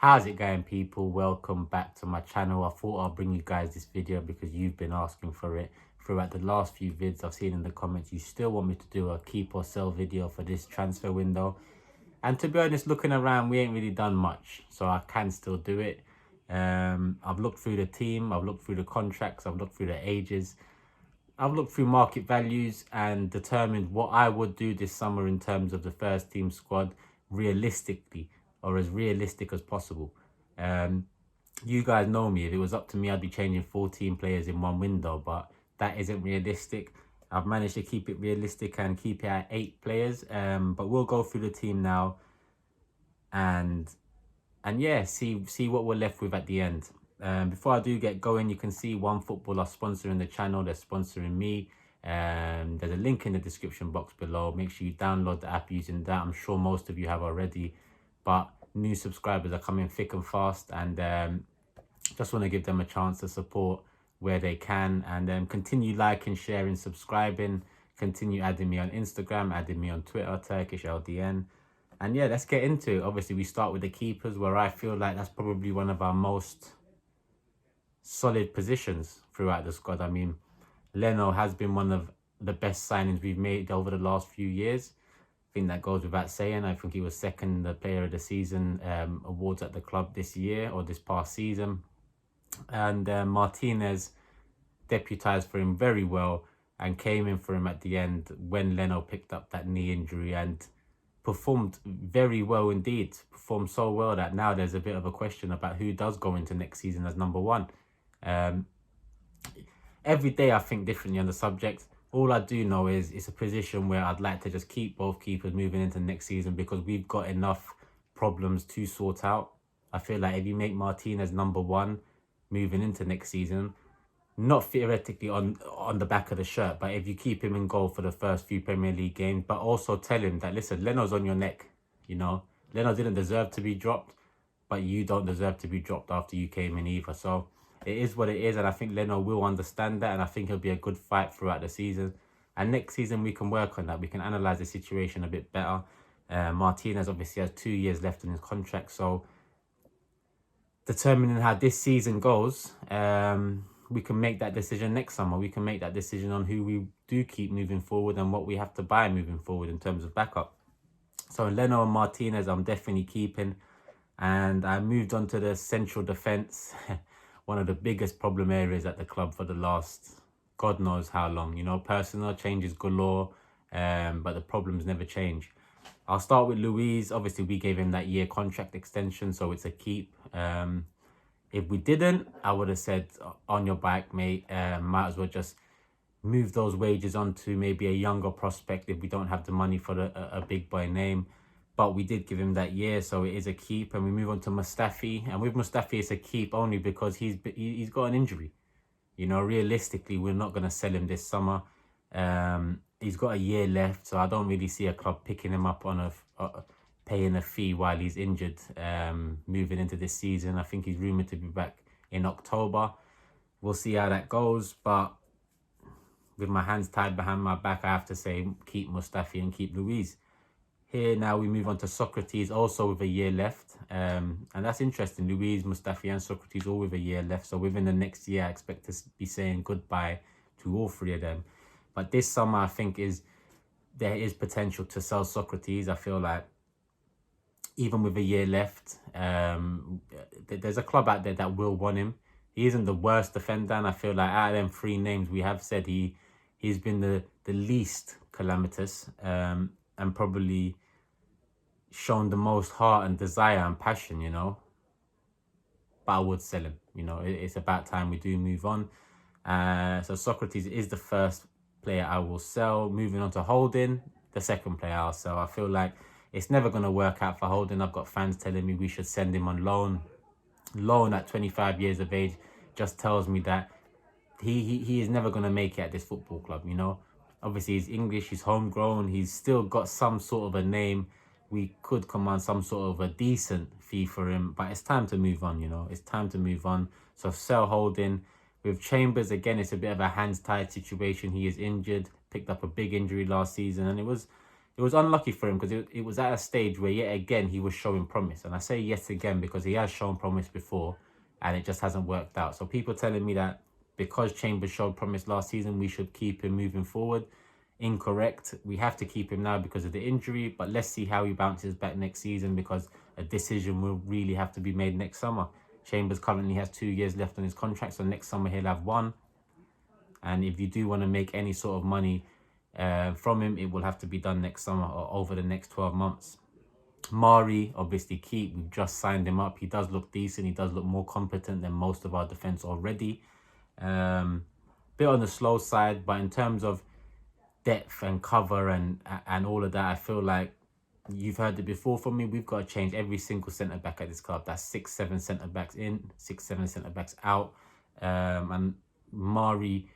How's it going, people? Welcome back to my channel. I thought I'll bring you guys this video because you've been asking for it throughout the last few vids. I've seen in the comments you still want me to do a keep or sell video for this transfer window, and to be honest, looking around, we ain't really done much, so I can still do it. I've looked through the team, I've looked through the contracts, I've looked through the ages, I've looked through market values and determined what I would do this summer in terms of the first team squad realistically, or as realistic as possible. You guys know me. If it was up to me, I'd be changing 14 players in one window, but that isn't realistic. I've managed to keep it realistic and keep it at 8 players. But we'll go through the team now and yeah, see what we're left with at the end. Before I do get going, you can see One Football are sponsoring the channel. They're sponsoring me. There's a link in the description box below. Make sure you download the app using that. I'm sure most of you have already, but new subscribers are coming thick and fast, and just want to give them a chance to support where they can, and continue liking, sharing, subscribing, continue adding me on Instagram, adding me on Twitter, Turkish LDN. And yeah, let's get into it. Obviously, we start with the keepers, where I feel like that's probably one of our most solid positions throughout the squad. I mean, Leno has been one of the best signings we've made over the last few years. I think that goes without saying. I think he was second the player of the season awards at the club this year, or this past season. And Martinez deputised for him very well and came in for him at the end when Leno picked up that knee injury, and performed very well indeed. Performed so well that now there's a bit of a question about who does go into next season as number one. Every day I think differently on the subject. All I do know is it's a position where I'd like to just keep both keepers moving into next season, because we've got enough problems to sort out. I feel like if you make Martinez number one moving into next season, not theoretically on the back of the shirt, but if you keep him in goal for the first few Premier League games, but also tell him that, listen, Leno's on your neck, you know. Leno didn't deserve to be dropped, but you don't deserve to be dropped after you came in either. So it is what it is, and I think Leno will understand that, and I think it'll be a good fight throughout the season. And next season we can work on that. We can analyse the situation a bit better. Martinez obviously has 2 years left in his contract, so determining how this season goes, we can make that decision next summer. We can make that decision on who we do keep moving forward and what we have to buy moving forward in terms of backup. So Leno and Martinez I'm definitely keeping. And I moved on to the central defence. One of the biggest problem areas at the club for the last God knows how long. You know, personnel changes galore, but the problems never change. I'll start with Luis. Obviously, we gave him that year contract extension, so it's a keep. If we didn't, I would have said, on your back, mate. Might as well just move those wages onto maybe a younger prospect if we don't have the money for a big boy name. But we did give him that year, so it is a keep. And we move on to Mustafi. And with Mustafi, it's a keep only because he's got an injury. You know, realistically, we're not going to sell him this summer. He's got a year left, so I don't really see a club picking him up on paying a fee while he's injured, moving into this season. I think he's rumoured to be back in October. We'll see how that goes, but with my hands tied behind my back, I have to say keep Mustafi and keep Luis. Here now we move on to Socrates, also with a year left, and that's interesting. Luis, Mustafi and Socrates all with a year left, so within the next year I expect to be saying goodbye to all three of them. But this summer I think there is potential to sell Socrates. I feel like even with a year left, there's a club out there that will want him. He isn't the worst defender, and I feel like out of them 3 names we have said, he's been the least calamitous, and probably shown the most heart and desire and passion, you know. But I would sell him, you know. It's about time we do move on. So Socrates is the first player I will sell. Moving on to Holding, the second player I'll sell. I feel like it's never going to work out for Holding. I've got fans telling me we should send him on loan. Loan at 25 years of age just tells me that he is never going to make it at this football club, you know. Obviously, he's English, he's homegrown, he's still got some sort of a name. We could command some sort of a decent fee for him, but it's time to move on, you know. It's time to move on. So sell Holding. With Chambers, again, it's a bit of a hands-tied situation. He is injured, picked up a big injury last season, and it was it was unlucky for him because it was at a stage where yet again he was showing promise. And I say yet again because he has shown promise before and it just hasn't worked out. So people telling me that because Chambers showed promise last season, we should keep him moving forward. Incorrect. We have to keep him now because of the injury, but let's see how he bounces back next season because a decision will really have to be made next summer. Chambers currently has 2 years left on his contract, so next summer he'll have 1. And if you do want to make any sort of money from him, it will have to be done next summer or over the next 12 months. Mari, obviously keep. We've just signed him up. He does look decent. He does look more competent than most of our defence already. Bit on the slow side, but in terms of depth and cover and all of that, I feel like you've heard it before from me. We've got to change every single centre back at this club. That's 6-7 centre backs in, 6-7 centre backs out, and Mari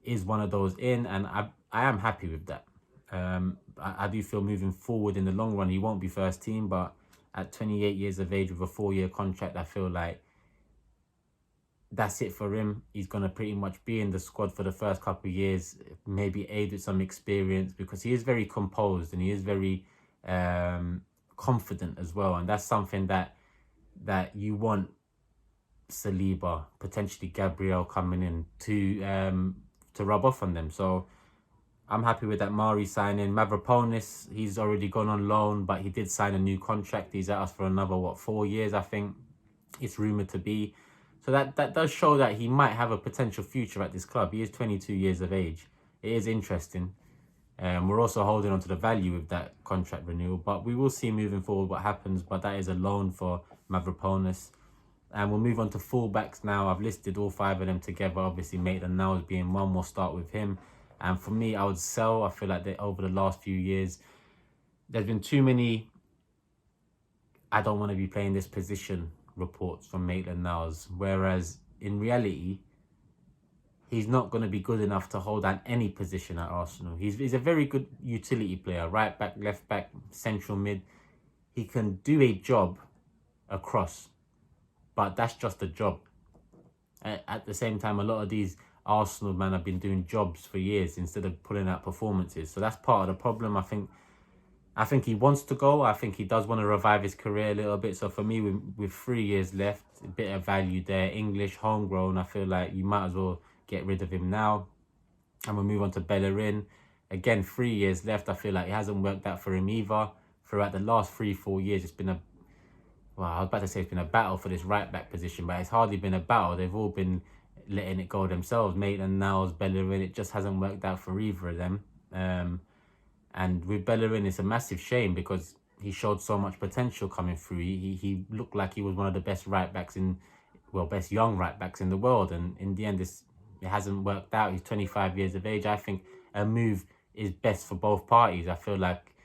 is one of those in, and I am happy with that. I do feel moving forward in the long run he won't be first team, but at 28 years of age with a 4-year contract, I feel like that's it for him. He's going to pretty much be in the squad for the first couple of years, maybe aid with some experience, because he is very composed and he is very confident as well. And that's something that you want Saliba, potentially Gabrielle coming in to rub off on them. So I'm happy with that Mari signing. Mavroponis, he's already gone on loan, but he did sign a new contract. He's at us for another, 4 years, I think it's rumoured to be. So that does show that he might have a potential future at this club. He is 22 years of age. It is interesting. We're also holding on to the value of that contract renewal, but we will see moving forward what happens. But that is a loan for Mavroponis. And we'll move on to fullbacks now. I've listed all 5 of them together. Obviously, Maitland-Niles being one. We'll start with him. And for me, I would sell. I feel like that over the last few years, there's been too many I don't want to be playing this position reports from Maitland-Niles. Whereas in reality, he's not going to be good enough to hold down any position at Arsenal. He's a very good utility player. Right back, left back, central mid. He can do a job across. But that's just a job. At the same time, a lot of these Arsenal men have been doing jobs for years instead of pulling out performances. So that's part of the problem. I think he wants to go. I think he does want to revive his career a little bit. So for me, with 3 years left, a bit of value there. English, homegrown. I feel like you might as well get rid of him now. And we'll move on to Bellarin. Again, 3 years left. I feel like it hasn't worked out for him either. Throughout the last 3-4 years, it's been I was about to say it's been a battle for this right-back position, but it's hardly been a battle. They've all been letting it go themselves. Maitland-Niles, Bellarin, it just hasn't worked out for either of them. And with Bellarin, it's a massive shame because he showed so much potential coming through. He looked like he was one of the best right-backs best young right-backs in the world. And in the end, it hasn't worked out. He's 25 years of age. I think a move is best for both parties. I feel like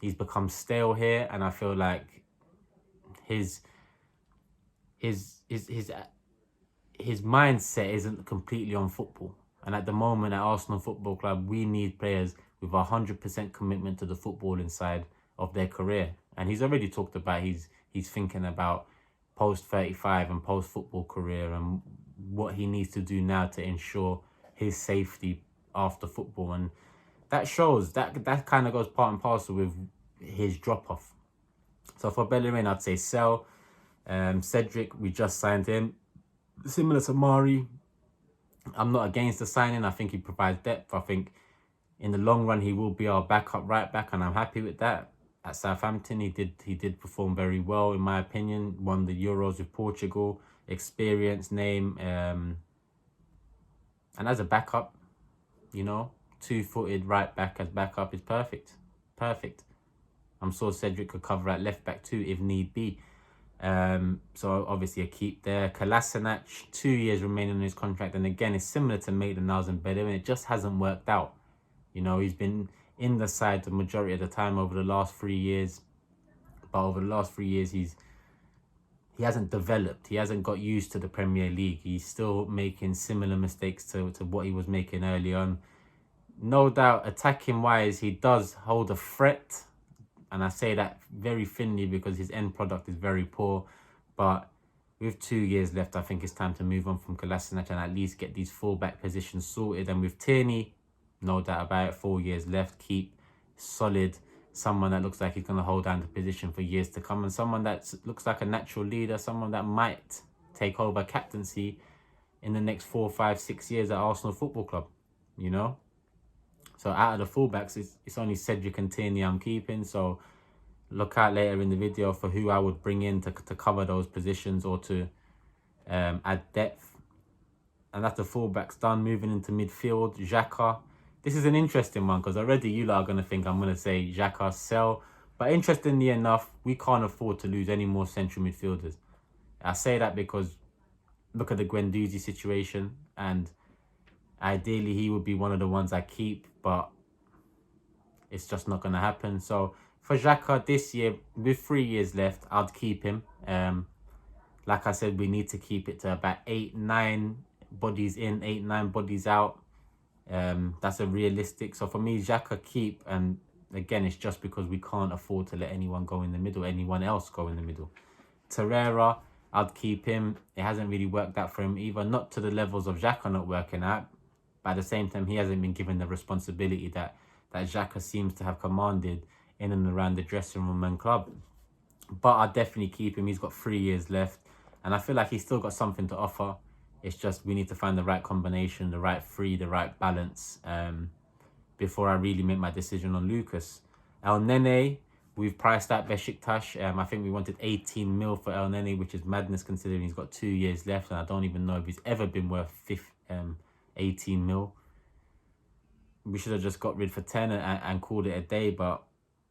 he's become stale here, and I feel like his mindset isn't completely on football. And at the moment at Arsenal Football Club, we need players with 100% commitment to the footballing side of their career. And he's already talked about he's thinking about post 35 and post football career and what he needs to do now to ensure his safety after football. And that shows that kind of goes part and parcel with his drop off. So for Bellarin, I'd say sell. Cedric, we just signed him. Similar to Mari, I'm not against the signing. I think he provides depth. I think in the long run, he will be our backup right back, and I'm happy with that. At Southampton, he did perform very well, in my opinion. Won the Euros with Portugal. Experience, name. And as a backup, 2-footed right back as backup is perfect. Perfect. I'm sure Cedric could cover at left back too if need be. So obviously a keep there. Kolasinac, 2 years remaining on his contract. And again, it's similar to Maitland-Niles and Bellarin. It just hasn't worked out. He's been in the side the majority of the time over the last 3 years. But over the last 3 years, he hasn't developed. He hasn't got used to the Premier League. He's still making similar mistakes to what he was making early on. No doubt, attacking-wise, he does hold a threat. And I say that very thinly because his end product is very poor. But with 2 years left, I think it's time to move on from Kolasinac and at least get these full-back positions sorted. And with Tierney, no doubt about it, 4 years left, keep solid. someone that looks like he's going to hold down the position for years to come, and someone that looks like a natural leader, someone that might take over captaincy in the next 4, 5, 6 years at Arsenal Football Club, you know? So out of the fullbacks, it's only Cedric and Tierney I'm keeping, so look out later in the video for who I would bring in to cover those positions or to add depth. And that's the fullbacks done. Moving into midfield, Xhaka. This is an interesting one because already you lot are going to think I'm going to say Xhaka, sell. But interestingly enough, we can't afford to lose any more central midfielders. I say that because look at the Gwen Doozy situation, and ideally he would be one of the ones I keep, but it's just not going to happen. So for Xhaka this year, with 3 years left, I'd keep him. Like I said, we need to keep it to about 8, 9 bodies in, 8, 9 bodies out. That's a realistic. So for me, Xhaka keep, and again, it's just because we can't afford to let anyone go in the middle, anyone else go in the middle. Torreira, I'd keep him. It hasn't really worked out for him either, not to the levels of Xhaka not working out, but at the same time, he hasn't been given the responsibility that Xhaka seems to have commanded in and around the dressing room and club. But I'd definitely keep him. He's got 3 years left, and I feel like he's still got something to offer. It's just we need to find the right combination, the right the right balance before I really make my decision on Lucas. El Nene, we've priced out Besiktas. I think we wanted 18 mil for El Nene, which is madness considering he's got 2 years left, and I don't even know if he's ever been worth 18 mil. We should have just got rid for 10 and called it a day, but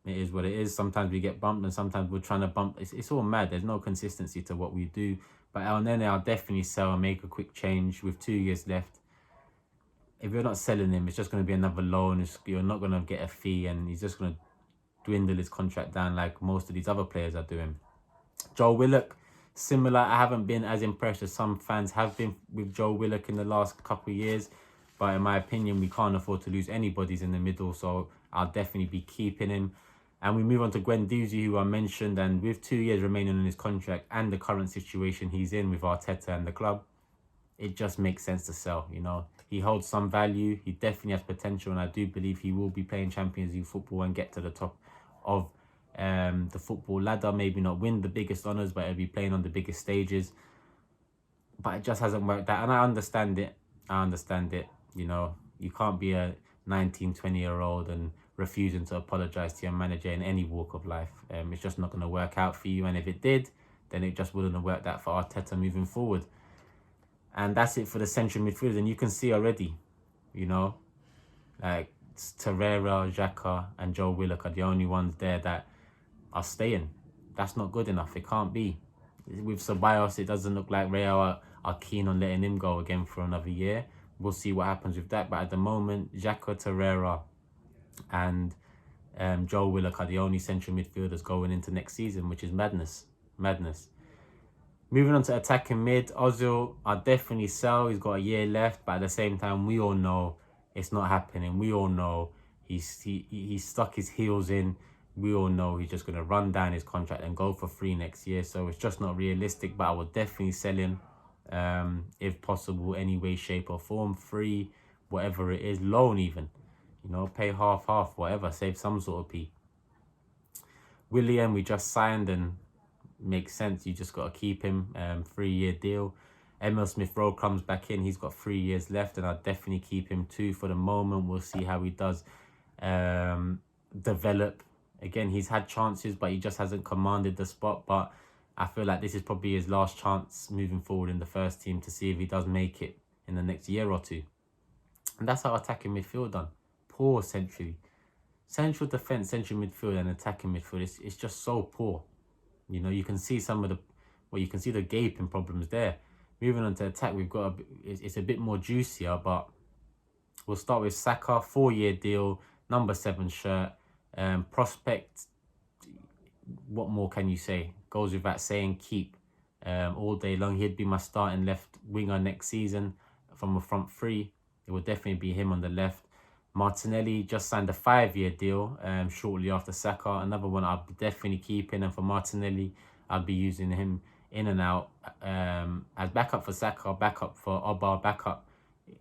it is what it is. Sometimes we get bumped and sometimes we're trying to bump. It's all mad. There's no consistency to what we do. But El Nene, I'll definitely sell and make a quick change with 2 years left. If you're not selling him, it's just going to be another loan. You're not going to get a fee, and he's just going to dwindle his contract down like most of these other players are doing. Joe Willock, similar. I haven't been as impressed as some fans have been with Joe Willock in the last couple of years. But in my opinion, we can't afford to lose anybody's in the middle, so I'll definitely be keeping him. And we move on to Gwen Doozy, who I mentioned, and with 2 years remaining on his contract and the current situation he's in with Arteta and the club, it just makes sense to sell, you know. He holds some value, he definitely has potential, and I do believe he will be playing Champions League football and get to the top of the football ladder. Maybe not win the biggest honours, but he'll be playing on the biggest stages. But it just hasn't worked out, and I understand it. You know, you can't be a 19, 20-year-old and refusing to apologise to your manager in any walk of life. It's just not going to work out for you. And if it did, then it just wouldn't have worked out for Arteta moving forward. And that's it for the central midfield. And you can see already, you know, like Torreira, Xhaka and Joe Willock are the only ones there that are staying. That's not good enough. It can't be. With Ceballos, it doesn't look like Real are keen on letting him go again for another year. We'll see what happens with that. But at the moment, Xhaka, Torreira and Joe Willock are the only central midfielders going into next season, which is madness. Moving on to attacking mid, Ozil, I definitely sell. He's got a year left, but at the same time, we all know it's not happening. We all know he's stuck his heels in. We all know he's just going to run down his contract and go for free next year. So it's just not realistic, but I would definitely sell him if possible, any way, shape or form, free, whatever it is, loan even. You know, pay half, whatever, save some sort of P. William, we just signed and makes sense. You just got to keep him, 3-year deal. Emil Smith-Rowe comes back in. He's got 3 years left, and I'll definitely keep him too for the moment. We'll see how he does develop. Again, he's had chances, but he just hasn't commanded the spot. But I feel like this is probably his last chance moving forward in the first team to see if he does make it in the next year or two. And that's our attacking midfield done. Poor centrally. Central defence, central midfield and attacking midfield, it's just so poor. You know, you can see some of the, well, you can see the gaping problems there. Moving on to attack, we've got, it's a bit more juicier, but we'll start with Saka, 4-year deal, number 7 shirt. Prospect, what more can you say? Goes without saying, keep all day long. He'd be my starting left winger next season from a front three. It would definitely be him on the left. Martinelli just signed a 5-year deal shortly after Saka. Another one I'll be definitely keeping. And for Martinelli, I'll be using him in and out as backup for Saka, backup for Oba, backup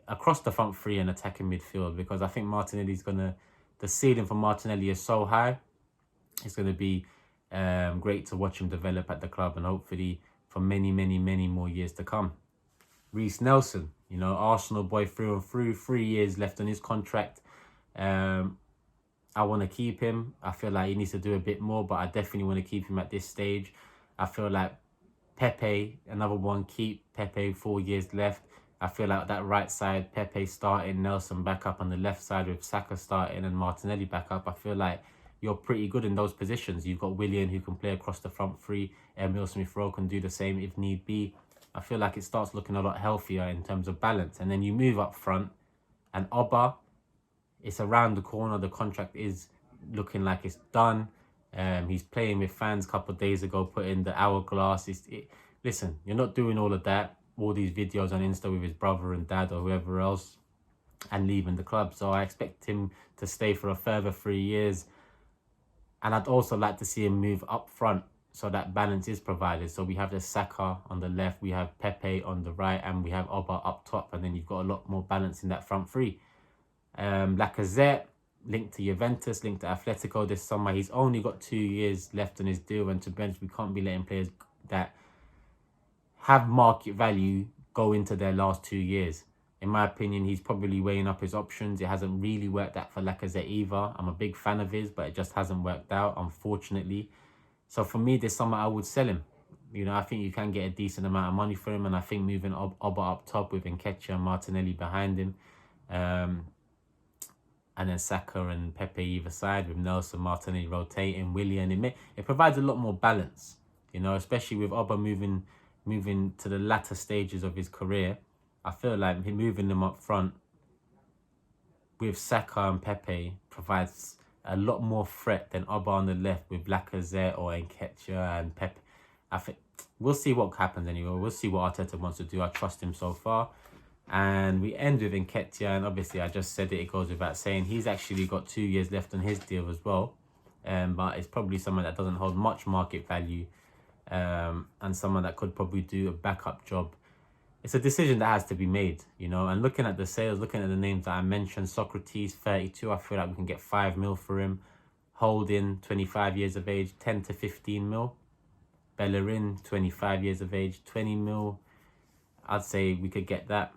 across the front three and attacking midfield. Because I think Martinelli's going to... The ceiling for Martinelli is so high It's going to be great to watch him develop at the club, and hopefully for many, many, many more years to come. Reece Nelson, you know, Arsenal boy through and through, 3 years left on his contract. I want to keep him. I feel like he needs to do a bit more, but I definitely want to keep him at this stage. I feel like Pepe, another one, keep Pepe, 4 years left. I feel like that right side, Pepe starting, Nelson back up on the left side with Saka starting and Martinelli back up. I feel like you're pretty good in those positions. You've got Willian who can play across the front three. Emile Smith-Rowe can do the same if need be. I feel like it starts looking a lot healthier in terms of balance. And then you move up front, and Oba, it's around the corner. The contract is looking like it's done. He's playing with fans a couple of days ago, put in the hourglass. Listen, you're not doing all of that, all these videos on Insta with his brother and dad or whoever else, and leaving the club. So I expect him to stay for a further 3 years. And I'd also like to see him move up front so that balance is provided. So we have the Saka on the left, we have Pepe on the right, and we have Oba up top. And then you've got a lot more balance in that front three. Lacazette, linked to Juventus, linked to Atletico this summer. He's only got 2 years left on his deal, and to bench, we can't be letting players that have market value go into their last 2 years. In my opinion, he's probably weighing up his options. It hasn't really worked out for Lacazette either. I'm a big fan of his, but it just hasn't worked out, unfortunately. So for me, this summer, I would sell him. You know, I think you can get a decent amount of money for him, and I think moving Oba up top with Nketiah and Martinelli behind him, and then Saka and Pepe either side with Nelson, Martinelli rotating, Willian. It provides a lot more balance, you know, especially with Oba moving to the latter stages of his career. I feel like moving them up front with Saka and Pepe provides a lot more threat than Oba on the left with Lacazette or Nketiah and Pepe. I think we'll see what happens anyway. We'll see what Arteta wants to do. I trust him so far. And we end with Nketiah, and obviously I just said it goes without saying, he's actually got 2 years left on his deal as well. But it's probably someone that doesn't hold much market value, and someone that could probably do a backup job. It's a decision that has to be made, you know. And looking at the sales, looking at the names that I mentioned, Socrates, 32, I feel like we can get 5 mil for him. Holding, 25 years of age, 10 to 15 mil. Bellarin, 25 years of age, 20 mil. I'd say we could get that.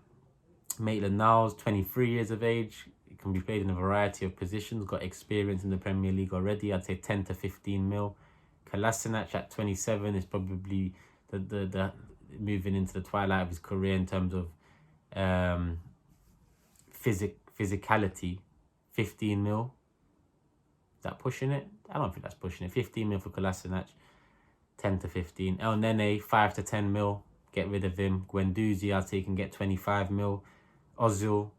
Maitland-Niles, 23 years of age. He can be played in a variety of positions, got experience in the Premier League already. I'd say 10 to 15 mil. Kolasinac at 27 is probably the moving into the twilight of his career in terms of physicality. 15 mil. Is that pushing it? I don't think that's pushing it. 15 mil for Kolasinac. 10 to 15. El Nene, 5 to 10 mil. Get rid of him. Gwen Doozy, I'd say you can get 25 mil. Ozil,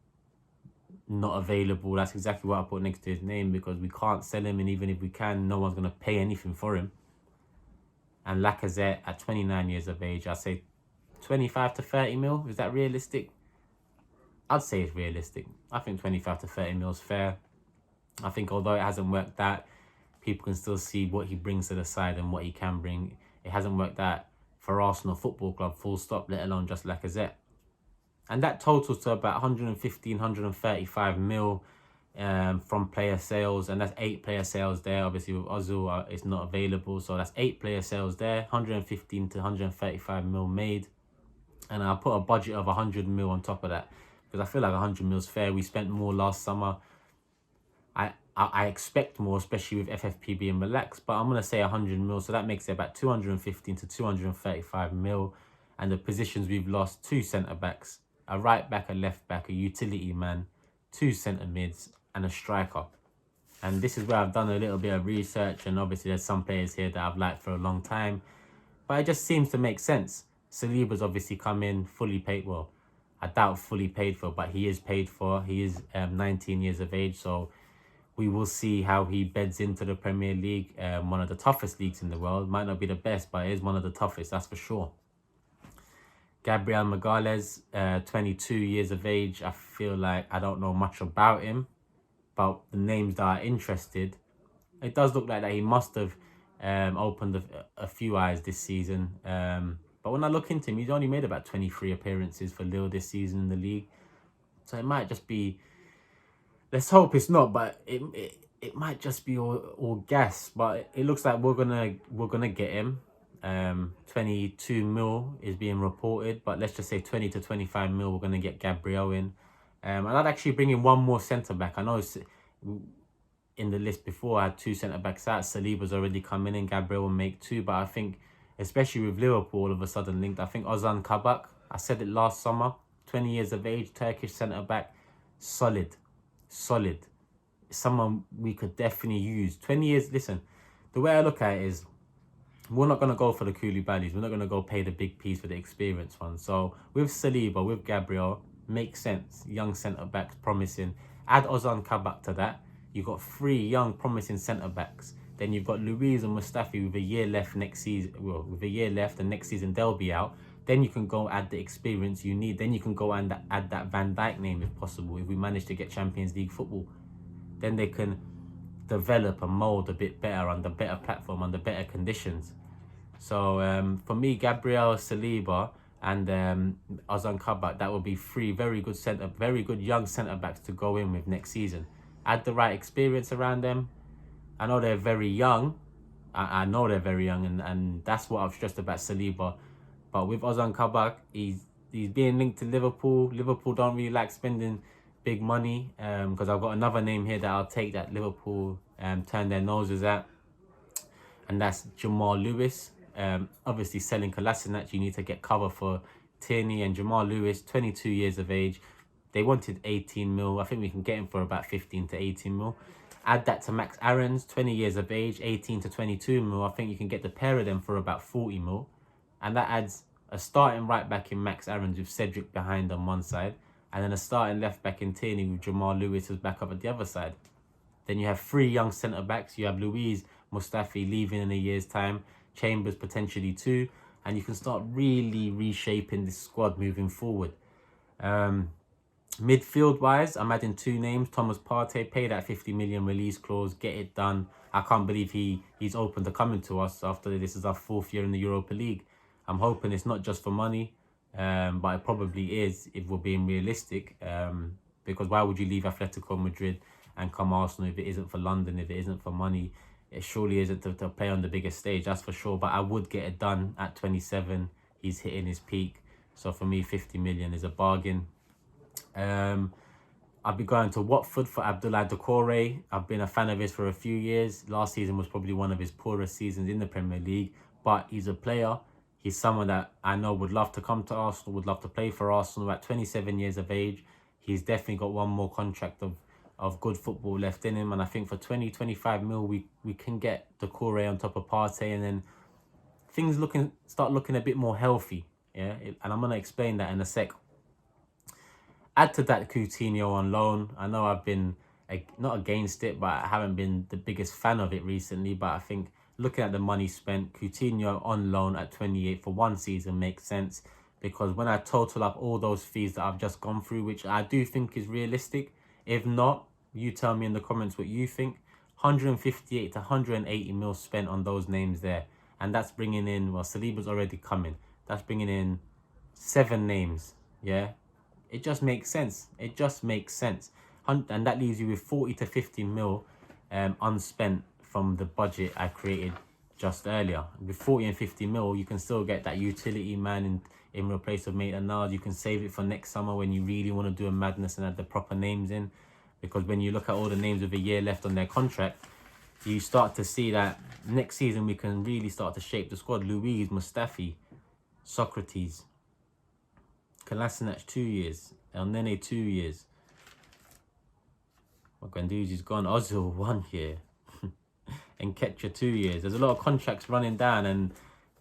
not available. That's exactly what I put next to his name, because we can't sell him, and even if we can, no one's going to pay anything for him. And Lacazette at 29 years of age, I'd say 25 to 30 mil. Is that realistic? I'd say it's realistic. I think 25 to 30 mil is fair. I think although it hasn't worked out, people can still see what he brings to the side and what he can bring. It hasn't worked out for Arsenal Football Club, full stop, let alone just Lacazette. And that totals to about 115, 135 mil from player sales. And that's 8 player sales there. Obviously with Ozil, it's not available. So that's 8 player sales there. 115 to 135 mil made. And I'll put a budget of 100 mil on top of that, because I feel like 100 mil is fair. We spent more last summer. I expect more, especially with FFP being relaxed, but I'm going to say 100 mil. So that makes it about 215 to 235 mil. And the positions we've lost: 2 centre-backs, a right-back, a left-back, a utility man, 2 centre-mids, and a striker. And this is where I've done a little bit of research, and obviously there's some players here that I've liked for a long time. But it just seems to make sense. Saliba's obviously come in fully paid. Well, I doubt fully paid for, but he is paid for. He is 19 years of age, so we will see how he beds into the Premier League, one of the toughest leagues in the world. Might not be the best, but it is one of the toughest, that's for sure. Gabrielle Mcgalles, 22 years of age. I feel like I don't know much about him, but the names that are interested, it does look like that he must have opened a few eyes this season. But when I look into him, he's only made about 23 appearances for Lille this season in the league. So it might just be... Let's hope it's not, but it it might just be all gas, but it looks like we're gonna get him. 22 mil is being reported, but let's just say 20 to 25 mil we're gonna get Gabrielle in. And I'd actually bring in one more centre back. I know it's in the list before I had 2 centre backs out. Saliba's already come in and Gabrielle will make 2, but I think especially with Liverpool all of a sudden linked, I think Ozan Kabak, I said it last summer, 20 years of age, Turkish centre back, solid. Someone we could definitely use. 20 years, listen, the way I look at it is we're not going to go for the Koulibalys. We're not going to go pay the big piece for the experienced one. So with Saliba, with Gabrielle, makes sense. Young centre-backs, promising. Add Ozan Kabak to that. You've got 3 young, promising centre-backs. Then you've got Louise and Mustafi with a year left next season. Well, with a year left and next season they'll be out. Then you can go add the experience you need. Then you can go and add that Van Dijk name if possible. If we manage to get Champions League football. Then they can develop and mould a bit better on the better platform, under better conditions. So for me, Gabrielle, Saliba and Ozan Kabak, that would be 3 very good young centre-backs to go in with next season. Add the right experience around them. I know they're very young. I know they're very young, and that's what I've stressed about Saliba. But with Ozan Kabak, he's being linked to Liverpool. Liverpool don't really like spending big money, because I've got another name here that I'll take that Liverpool turn their noses at, and that's Jamal Lewis. Obviously selling Kolasinac, you need to get cover for Tierney, and Jamal Lewis, 22 years of age. They wanted 18 mil. I think we can get him for about 15 to 18 mil. Add that to Max Aarons, 20 years of age, 18 to 22 mil. I think you can get the pair of them for about 40 mil. And that adds a starting right back in Max Aarons with Cedric behind on one side, and then a starting left back in Tierney with Jamal Lewis who's back up at the other side. Then you have 3 young centre-backs. You have Louise, Mustafi leaving in a year's time, Chambers potentially 2, and you can start really reshaping this squad moving forward. Midfield-wise, I'm adding 2 names. Thomas Partey, pay that 50 million release clause, get it done. I can't believe he's open to coming to us after this is our 4th year in the Europa League. I'm hoping it's not just for money. But it probably is if we're being realistic, because why would you leave Atletico Madrid and come Arsenal if it isn't for London, if it isn't for money? It surely isn't to play on the biggest stage, that's for sure. But I would get it done at 27. He's hitting his peak. So for me, 50 million is a bargain. I'll be going to Watford for Abdoulaye Doucouré. I've been a fan of his for a few years. Last season was probably one of his poorest seasons in the Premier League, but he's a player. He's someone that I know would love to come to Arsenal, would love to play for Arsenal at 27 years of age. He's definitely got one more contract of good football left in him. And I think for 20-25 mil, we can get Doucouré on top of Partey, and then things start looking a bit more healthy. Yeah, and I'm going to explain that in a sec. Add to that Coutinho on loan. I know I've been not against it, but I haven't been the biggest fan of it recently. But I think looking at the money spent, Coutinho on loan at 28 for 1 season makes sense, because when I total up all those fees that I've just gone through, which I do think is realistic, if not, you tell me in the comments what you think. 158 to 180 mil spent on those names there, and that's bringing in, well, Saliba's already coming, that's bringing in 7 names. Yeah, it just makes sense. It just makes sense. And that leaves you with 40 to 50 mil unspent from the budget I created just earlier. With 40 and 50 mil, you can still get that utility man in replace of Maitland-Niles. You can save it for next summer when you really want to do a madness and add the proper names in. Because when you look at all the names with a year left on their contract, you start to see that next season we can really start to shape the squad. Louise, Mustafi, Socrates, Kolasinac 2 years, El Nene 2 years. Gwen Doozy's gone. Ozil 1 year. And Ketcher 2 years. There's a lot of contracts running down, and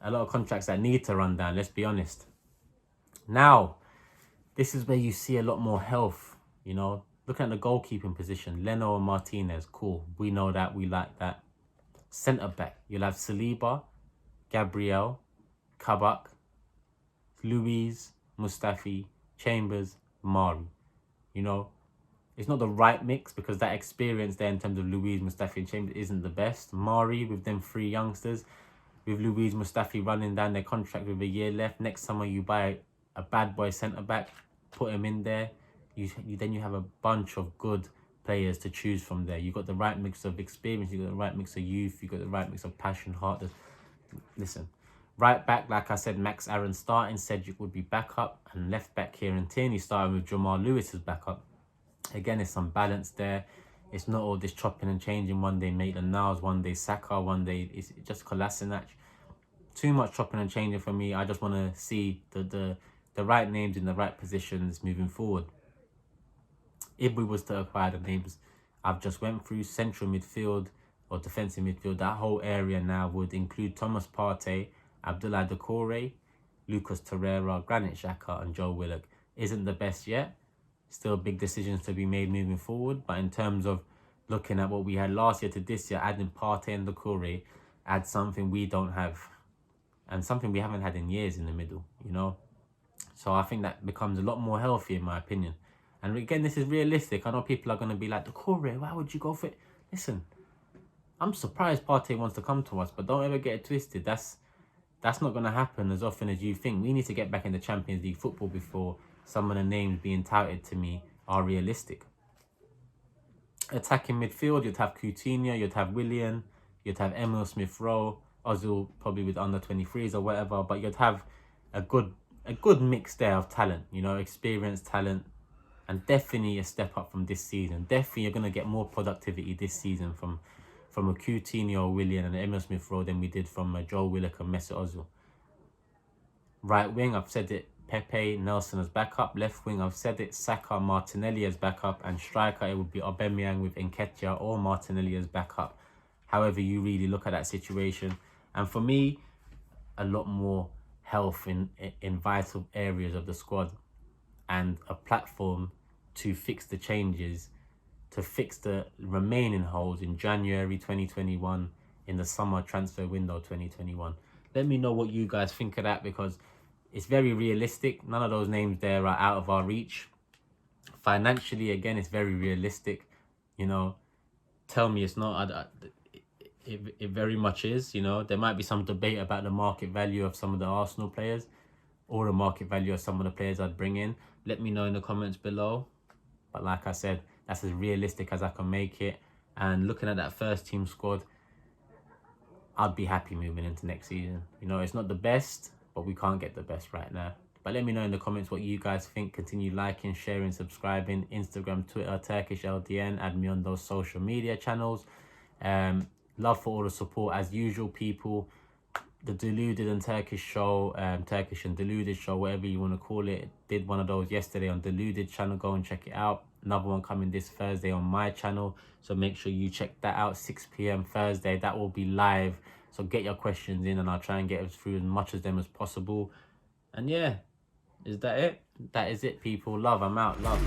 a lot of contracts that need to run down, let's be honest. Now, this is where you see a lot more health, you know. Looking at the goalkeeping position, Leno and Martinez, cool. We know that, we like that. Centre-back, you'll have Saliba, Gabrielle, Kabak, Louise, Mustafi, Chambers, Mari. You know, it's not the right mix, because that experience there in terms of Louise, Mustafi and Chambers isn't the best. Mari with them 3 youngsters, with Louise, Mustafi running down their contract with a year left. Next summer you buy a bad boy centre-back, put him in there. Then you have a bunch of good players to choose from there. You've got the right mix of experience, you've got the right mix of youth, you've got the right mix of passion, heart. Listen, right back, like I said, Max Aaron starting, Cedric would be backup, and left back Kieran Tierney starting with Jamal Lewis as backup. Again, there's some balance there. It's not all this chopping and changing. One day Maitland-Niles, one day Saka, one day it's just Kolasinac. Too much chopping and changing for me. I just want to see the right names in the right positions moving forward. If we was to acquire the names I've just went through, central midfield or defensive midfield, that whole area now would include Thomas Partey, Abdoulaye Doucouré, Lucas Torreira, Granit Xhaka and Joe Willock. Isn't the best yet. Still big decisions to be made moving forward. But in terms of looking at what we had last year to this year, adding Partey and Doucouré adds something we don't have. And something we haven't had in years in the middle, you know. So I think that becomes a lot more healthy in my opinion. And again, this is realistic. I know people are going to be like, Doucouré, why would you go for it? Listen, I'm surprised Partey wants to come to us, but don't ever get it twisted. That's not going to happen as often as you think. We need to get back in the Champions League football before some of the names being touted to me are realistic. Attacking midfield, you'd have Coutinho, you'd have Willian, you'd have Emile Smith-Rowe, Ozil probably with under 23s or whatever, but you'd have a good mix there of talent, you know, experienced talent, and definitely a step up from this season. Definitely you're going to get more productivity this season from a Coutinho, Willian and Emile Smith-Rowe than we did from Joe Willock and Mesut Ozil. Right wing, I've said it, Pepe, Nelson as backup. Left wing, I've said it, Saka, Martinelli as backup. And striker, it would be Aubameyang with Nketiah or Martinelli as backup. However you really look at that situation. And for me, a lot more health in vital areas of the squad and a platform to fix the changes, to fix the remaining holes in January 2021, in the summer transfer window 2021. Let me know what you guys think of that, because it's very realistic. None of those names there are out of our reach. Financially, again, it's very realistic. You know, tell me it's not. It very much is. You know, there might be some debate about the market value of some of the Arsenal players or the market value of some of the players I'd bring in. Let me know in the comments below. But like I said, that's as realistic as I can make it. And looking at that first team squad, I'd be happy moving into next season. You know, it's not the best, but we can't get the best right now. But let me know in the comments what you guys think. Continue liking, sharing, subscribing. Instagram, Twitter, Turkish LDN. Add me on those social media channels. Love for all the support as usual, people. The Deluded and Turkish show, Turkish and Deluded show, whatever you want to call it. Did one of those yesterday on Deluded channel. Go and check it out. Another one coming this Thursday on my channel. So make sure you check that out. 6 p.m. Thursday. That will be live. So get your questions in and I'll try and get through as much of them as possible. And yeah, is that it? That is it, people. Love. I'm out. Love.